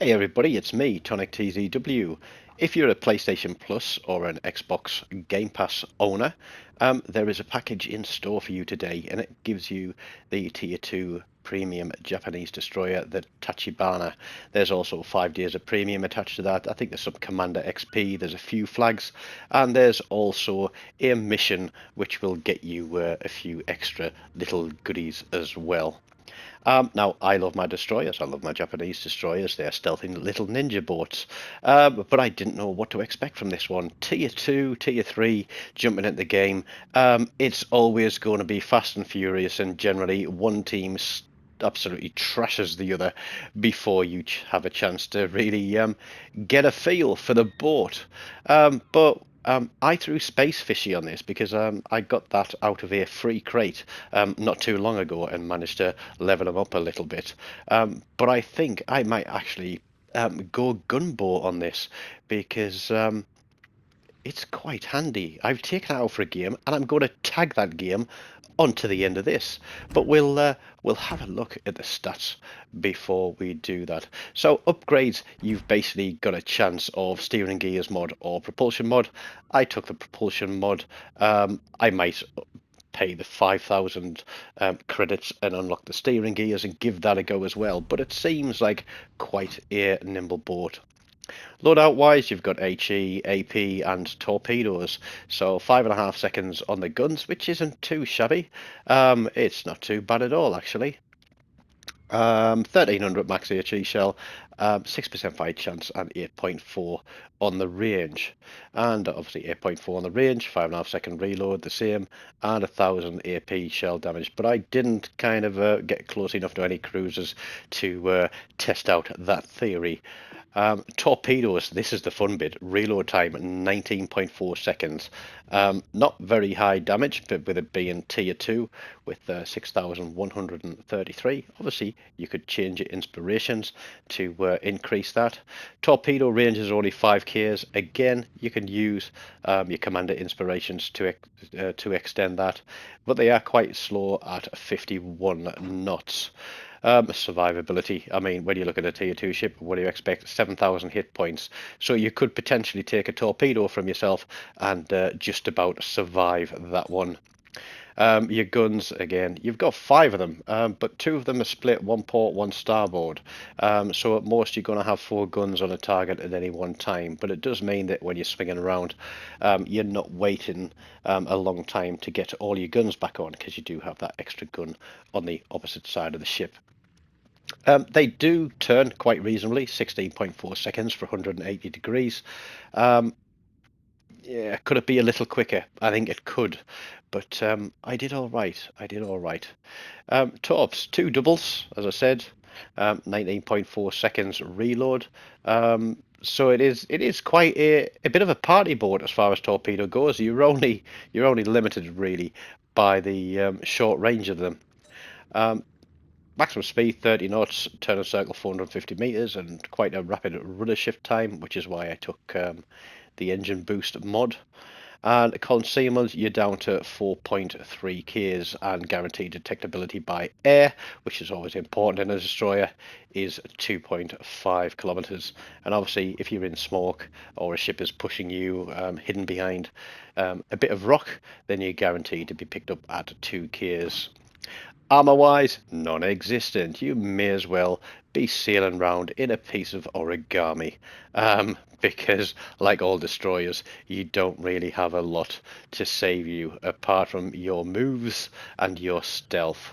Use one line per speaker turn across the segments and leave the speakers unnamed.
Hey everybody, it's me, TONIK TZW. If you're a PlayStation Plus or an Xbox Game Pass owner, there is a package in store for you today, and it gives you the Tier 2 Premium Japanese Destroyer, the Tachibana. There's also 5 days of premium attached to that. I think there's some Commander XP, there's a few flags, and there's also a mission which will get you a few extra little goodies as well. Now, I love my destroyers. I love my Japanese destroyers. They're stealthy little ninja boats. But I didn't know what to expect from this one. Tier 2, Tier 3, jumping into the game. It's always going to be fast and furious, and generally one team absolutely trashes the other before you have a chance to really get a feel for the boat. But I threw Space Fishy on this because I got that out of a free crate not too long ago and managed to level him up a little bit. But I think I might actually go Gunboat on this because it's quite handy. I've taken it out for a game and I'm going to tag that game onto the end of this. But we'll have a look at the stats before we do that. So upgrades, you've basically got a chance of steering gears mod or propulsion mod. I took the propulsion mod. I might pay the 5,000 credits and unlock the steering gears and give that a go as well. But it seems like quite a nimble boat. Loadout wise, you've got HE, AP, and torpedoes. So 5.5 seconds on the guns, which isn't too shabby. It's not too bad at all, actually. 1300 max HE shell, 6% fight chance, and 8.4 on the range. And obviously 8.4 on the range, 5.5 second reload, the same, and 1000 AP shell damage. But I didn't kind of get close enough to any cruisers to test out that theory. Torpedoes, this is the fun bit. Reload time 19.4 seconds. Not very high damage, but with it being tier 2 with 6,133. Obviously, you could change your inspirations to increase that. Torpedo range is only 5Ks. Again, you can use your commander inspirations to extend that, but they are quite slow at 51 knots. Survivability. I mean, when you look at a tier 2 ship, what do you expect? 7,000 hit points. So you could potentially take a torpedo from yourself and just about survive that one. Your guns, again, you've got 5 of them, but 2 of them are split, 1 port, 1 starboard. So at most you're going to have 4 guns on a target at any one time, but it does mean that when you're swinging around, you're not waiting a long time to get all your guns back on, because you do have that extra gun on the opposite side of the ship. They do turn quite reasonably, 16.4 seconds for 180 degrees. Yeah, could it be a little quicker? I think it could, but I did all right. I did all right. Torps, 2 doubles, as I said, 19.4 seconds reload. So it is quite a bit of a party boat as far as torpedo goes. You're only limited really by the short range of them. Maximum speed 30 knots, turn and circle 450 meters, and quite a rapid rudder shift time, which is why I took the engine boost mod. And concealment, you're down to 4.3 Ks, and guaranteed detectability by air, which is always important in a destroyer, is 2.5 kilometers. And obviously, if you're in smoke or a ship is pushing you hidden behind a bit of rock, then you're guaranteed to be picked up at 2 Ks. Armor-wise, non-existent. You may as well be sailing around in a piece of origami, because, like all destroyers, you don't really have a lot to save you apart from your moves and your stealth.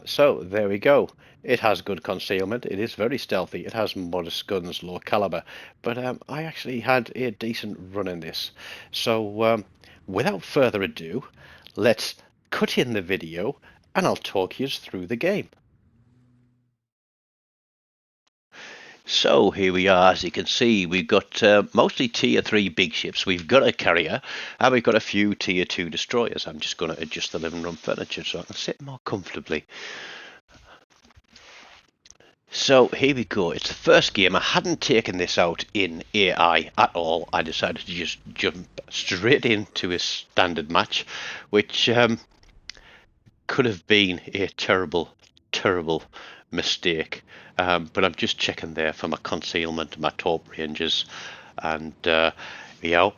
So there we go. It has good concealment. It is very stealthy. It has modest guns, low caliber. But I actually had a decent run in this. So without further ado, let's cut in the video and I'll talk you through the game. So here we are. As you can see, we've got mostly tier 3 big ships. We've got a carrier and we've got a few tier 2 destroyers. I'm just going to adjust the living room furniture so I can sit more comfortably. So here we go. It's the first game. I hadn't taken this out in AI at all. I decided to just jump straight into a standard match, which could have been a terrible mistake. But I'm just checking there for my concealment, my top ranges, and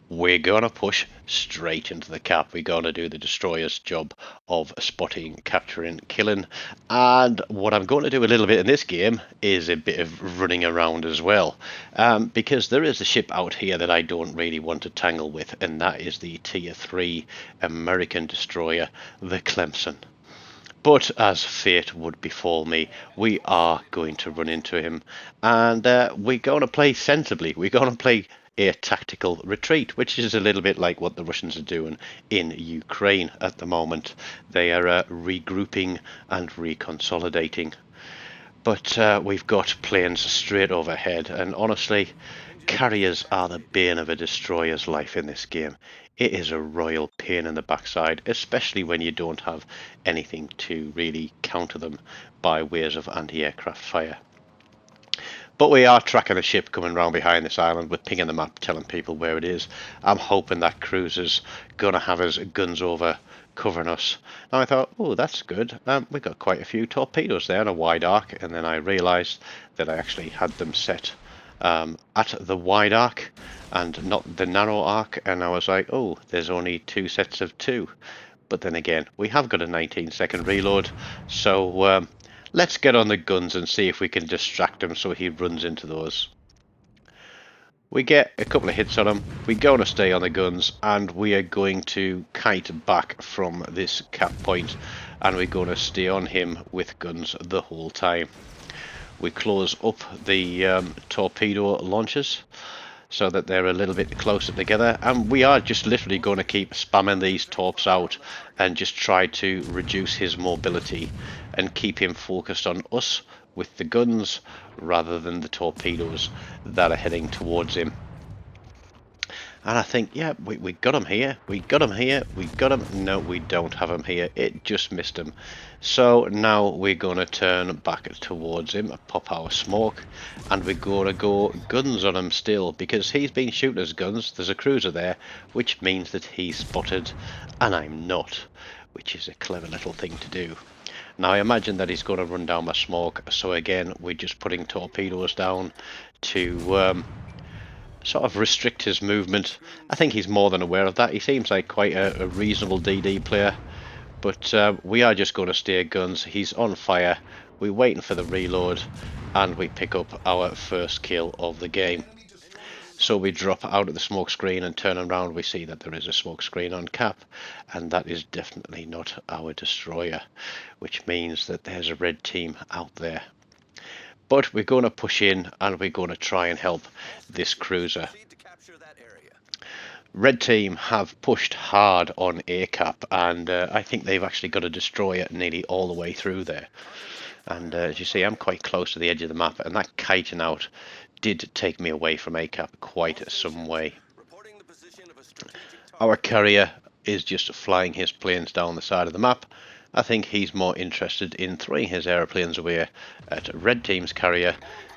we're gonna push straight into the cap. We're gonna do the destroyer's job of spotting, capturing, killing, and what I'm going to do a little bit in this game is a bit of running around as well, because there is a ship out here that I don't really want to tangle with, and that is the Tier 3 American destroyer, the Clemson. But as fate would befall me, we are going to run into him, and we're going to play sensibly. We're going to play a tactical retreat, which is a little bit like what the Russians are doing in Ukraine at the moment. They are regrouping and reconsolidating. But we've got planes straight overhead, and honestly, carriers are the bane of a destroyer's life in this game. It is a royal pain in the backside, especially when you don't have anything to really counter them by ways of anti-aircraft fire. But we are tracking a ship coming round behind this island. We're pinging the map, telling people where it is. I'm hoping that cruiser's going to have his guns over covering us. And I thought, oh, that's good. We've got quite a few torpedoes there and a wide arc. And then I realised that I actually had them set at the wide arc and not the narrow arc, and I was like, oh, there's only 2 sets of 2. But then again, we have got a 19-second reload, so let's get on the guns and see if we can distract him so he runs into those. We get a couple of hits on him, we're going to stay on the guns, and we are going to kite back from this cap point, and we're going to stay on him with guns the whole time. We close up the torpedo launchers so that they're a little bit closer together, and we are just literally going to keep spamming these torps out and just try to reduce his mobility and keep him focused on us with the guns rather than the torpedoes that are heading towards him. And I think, yeah, we got him here, we got him here, we got him. No, we don't have him here. It just missed him. So now we're going to turn back towards him, pop our smoke, and we're going to go guns on him still, because he's been shooting his guns. There's a cruiser there, which means that he's spotted, and I'm not, which is a clever little thing to do. Now I imagine that he's going to run down my smoke, so again, we're just putting torpedoes down to sort of restrict his movement. I think he's more than aware of that. He seems like quite a reasonable DD player, but we are just going to steer guns. He's on fire, we're waiting for the reload, and we pick up our first kill of the game. So we drop out of the smoke screen and turn around. We see that there is a smoke screen on cap, and that is definitely not our destroyer, which means that there's a red team out there. But we're going to push in and we're going to try and help this cruiser. Red team have pushed hard on ACAP, and I think they've actually got a destroyer nearly all the way through there. And as you see, I'm quite close to the edge of the map, and that kiting out did take me away from ACAP quite some way. Our carrier is just flying his planes down the side of the map. I think he's more interested in throwing his aeroplanes away at red team's carrier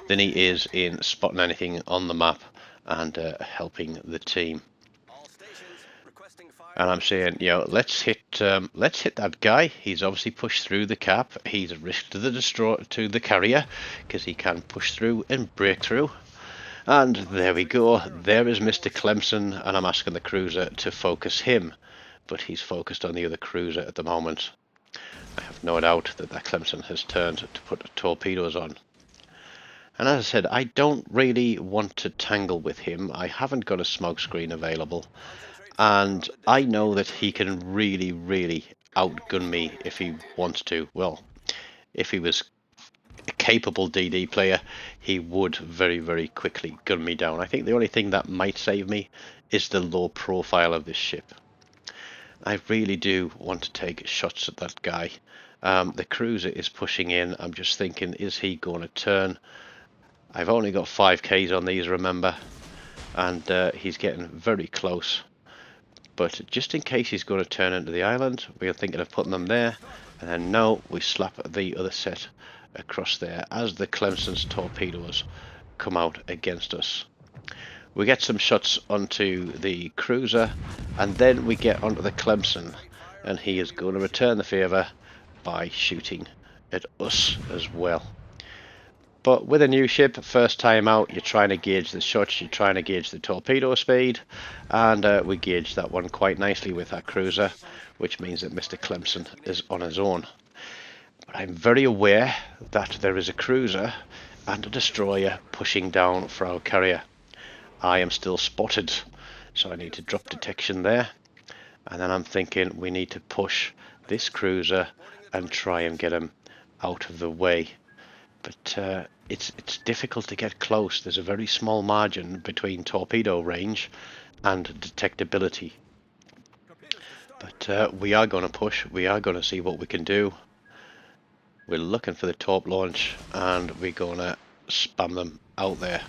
than he is in spotting anything on the map and helping the team. And I'm saying, you know, let's hit that guy. He's obviously pushed through the cap. He's a risk to the carrier because he can push through and break through. And there we go. There is Mr. Clemson, and I'm asking the cruiser to focus him, but he's focused on the other cruiser at the moment. I have no doubt that Clemson has turned to put torpedoes on. And as I said, I don't really want to tangle with him. I haven't got a smoke screen available, and I know that he can really, really outgun me if he wants to. Well, if he was a capable DD player, he would very, very quickly gun me down. I think the only thing that might save me is the low profile of this ship. I really do want to take shots at that guy. The cruiser is pushing in. I'm just thinking, is he going to turn? I've only got 5Ks on these, remember, and he's getting very close. But just in case he's going to turn into the island, we're thinking of putting them there, and then no, we slap the other set across there as the Clemson's torpedoes come out against us. We get some shots onto the cruiser, and then we get onto the Clemson, and he is going to return the favour by shooting at us as well. But with a new ship, first time out, you're trying to gauge the shots, you're trying to gauge the torpedo speed, and we gauged that one quite nicely with our cruiser, which means that Mr. Clemson is on his own. But I'm very aware that there is a cruiser and a destroyer pushing down for our carrier. I am still spotted, so I need to drop detection there. And then I'm thinking we need to push this cruiser and try and get him out of the way. But it's difficult to get close. There's a very small margin between torpedo range and detectability. But we are going to push. We are going to see what we can do. We're looking for the torp launch, and we're going to spam them out there.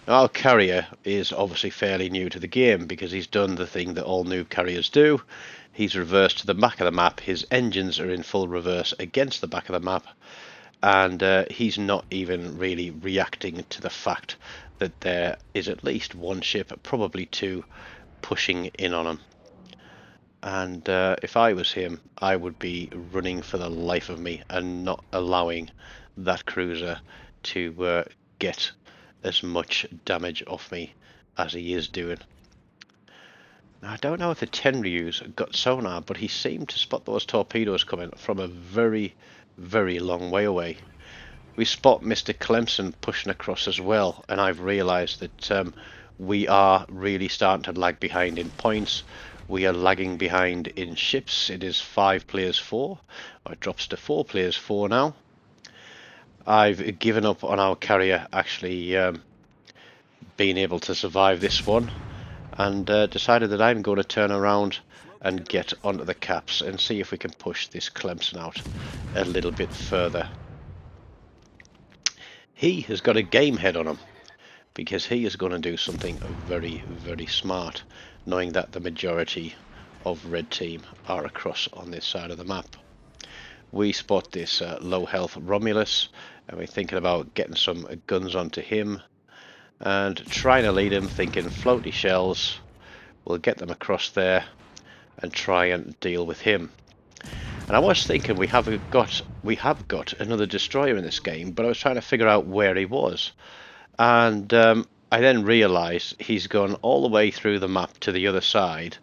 Now, our carrier is obviously fairly new to the game because he's done the thing that all new carriers do. He's reversed to the back of the map. His engines are in full reverse against the back of the map, and he's not even really reacting to the fact that there is at least one ship, probably two, pushing in on him. And if I was him, I would be running for the life of me and not allowing that cruiser to get as much damage off me as he is doing. Now, I don't know if the Tenryu's got sonar, but he seemed to spot those torpedoes coming from a very, very long way away. We spot Mr. Clemson pushing across as well, and I've realised that we are really starting to lag behind in points. We are lagging behind in ships. It is 5 players 4, or it drops to 4 players 4 now. I've given up on our carrier actually being able to survive this one, and decided that I'm going to turn around and get onto the caps and see if we can push this Clemson out a little bit further. He has got a game head on him, because he is going to do something very, very smart, knowing that the majority of red team are across on this side of the map. We spot this low health Romulus, and we're thinking about getting some guns onto him and trying to lead him, thinking floaty shells. We'll get them across there and try and deal with him. And I was thinking we have got another destroyer in this game, but I was trying to figure out where he was. And I then realised he's gone all the way through the map to the other side,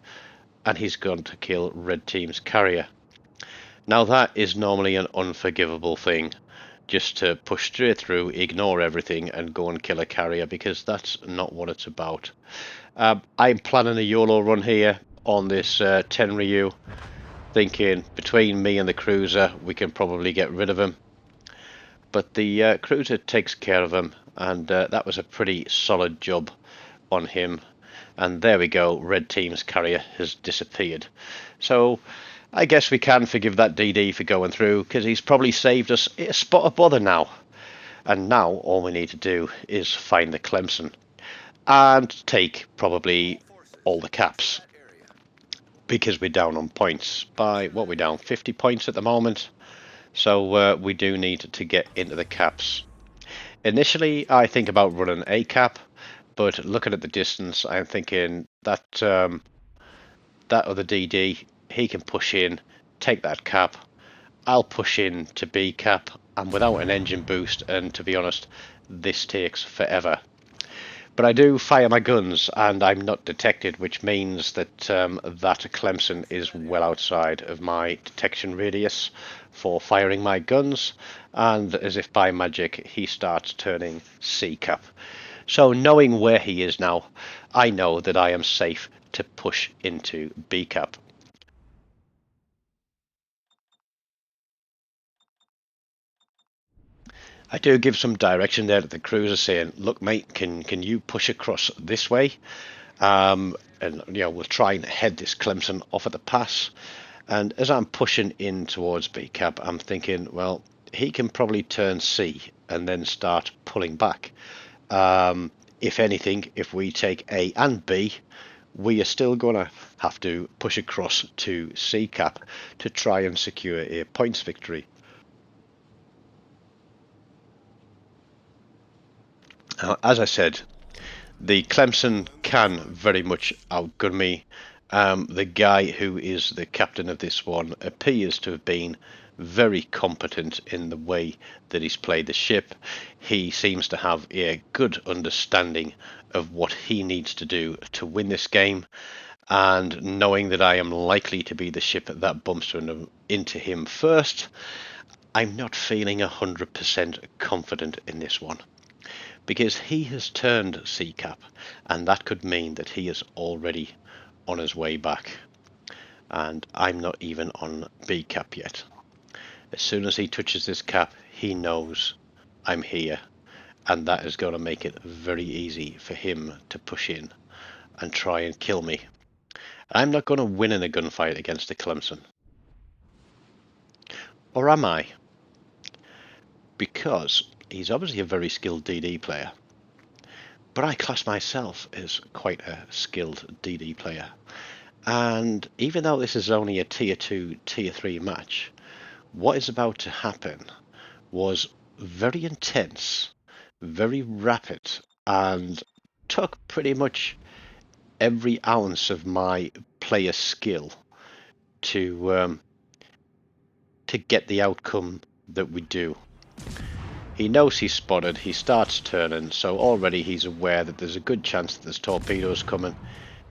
and he's gone to kill red team's carrier. Now that is normally an unforgivable thing, just to push straight through, ignore everything and go and kill a carrier, because that's not what it's about. I'm planning a YOLO run here on this Tenryu, thinking between me and the cruiser we can probably get rid of him. But the cruiser takes care of him, and that was a pretty solid job on him. And there we go, red team's carrier has disappeared. So I guess we can forgive that DD for going through, because he's probably saved us a spot of bother now. And now all we need to do is find the Clemson and take probably all the caps, because we're down on points by, what, we're down 50 points at the moment. So we do need to get into the caps. Initially I think about running a cap, but looking at the distance I'm thinking that that other DD, he can push in, take that cap. I'll push in to B cap, and without an engine boost, and to be honest, this takes forever. But I do fire my guns and I'm not detected, which means that that Clemson is well outside of my detection radius for firing my guns, and as if by magic he starts turning C cap. So knowing where he is now, I know that I am safe to push into B cap. I do give some direction there to the cruiser, saying, look mate, can you push across this way, and you know, we'll try and head this Clemson off at the pass. And as I'm pushing in towards B cap, I'm thinking, well, he can probably turn C and then start pulling back. If anything, if we take A and B, we are still going to have to push across to C cap to try and secure a points victory. As I said, the Clemson can very much outgun me. The guy who is the captain of this one appears to have been very competent in the way that he's played the ship. He seems to have a good understanding of what he needs to do to win this game, and knowing that I am likely to be the ship that bumps into him first, I'm not feeling 100% confident in this one, because he has turned C cap, and that could mean that he is already on his way back, and I'm not even on B cap yet. As soon as he touches this cap, he knows I'm here, and that is going to make it very easy for him to push in and try and kill me. I'm not going to win in a gunfight against a Clemson. Or am I? Because he's obviously a very skilled DD player, but I class myself as quite a skilled DD player. And even though this is only a tier 2, tier 3 match, what is about to happen was very intense, very rapid, and took pretty much every ounce of my player skill to get the outcome that we do. He knows he's spotted, he starts turning, so already he's aware that there's a good chance that there's torpedoes coming.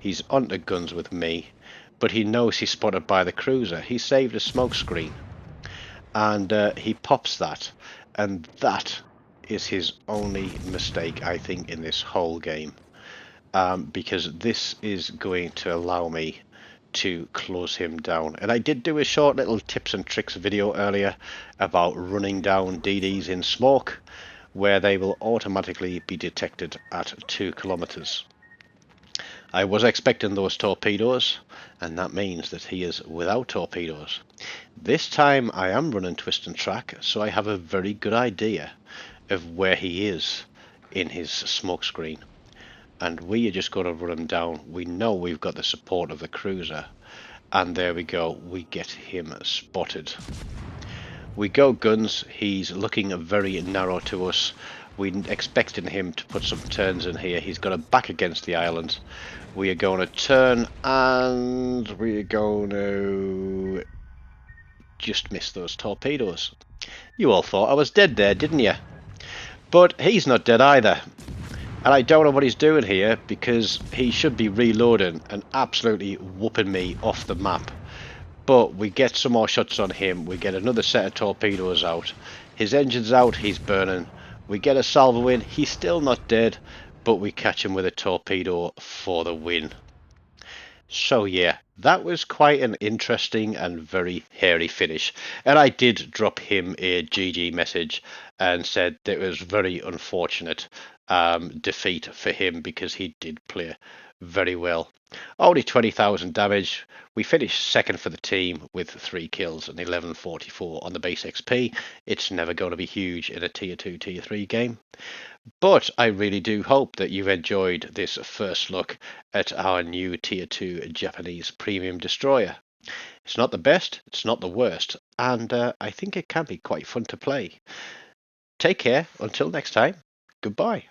He's onto guns with me, but he knows he's spotted by the cruiser. He saved a smoke screen, and he pops that, and that is his only mistake, I think, in this whole game, because this is going to allow me to close him down. And I did do a short little tips and tricks video earlier about running down DDs in smoke, where they will automatically be detected at 2 kilometers. I was expecting those torpedoes, and that means that he is without torpedoes. This time I am running twist and track, so I have a very good idea of where he is in his smoke screen, and we are just going to run him down. We know we've got the support of the cruiser, and there we go, we get him spotted. We go guns. He's looking very narrow to us. We expecting him to put some turns in here. He's got a back against the island. We are going to turn, and we are going to just miss those torpedoes. You all thought I was dead there, didn't you? But he's not dead either. And I don't know what he's doing here, because he should be reloading and absolutely whooping me off the map. But we get some more shots on him. We get another set of torpedoes out. His engine's out, he's burning. We get a salvo in. He's still not dead, but we catch him with a torpedo for the win. So yeah, that was quite an interesting and very hairy finish. And I did drop him a GG message and said that it was very unfortunate defeat for him, because he did play very well. Only 20,000 damage. We finished second for the team with 3 kills and 1144 on the base XP. It's never going to be huge in a tier 2, tier 3 game. But I really do hope that you've enjoyed this first look at our new tier 2 Japanese premium destroyer. It's not the best, it's not the worst, and I think it can be quite fun to play. Take care, until next time, goodbye.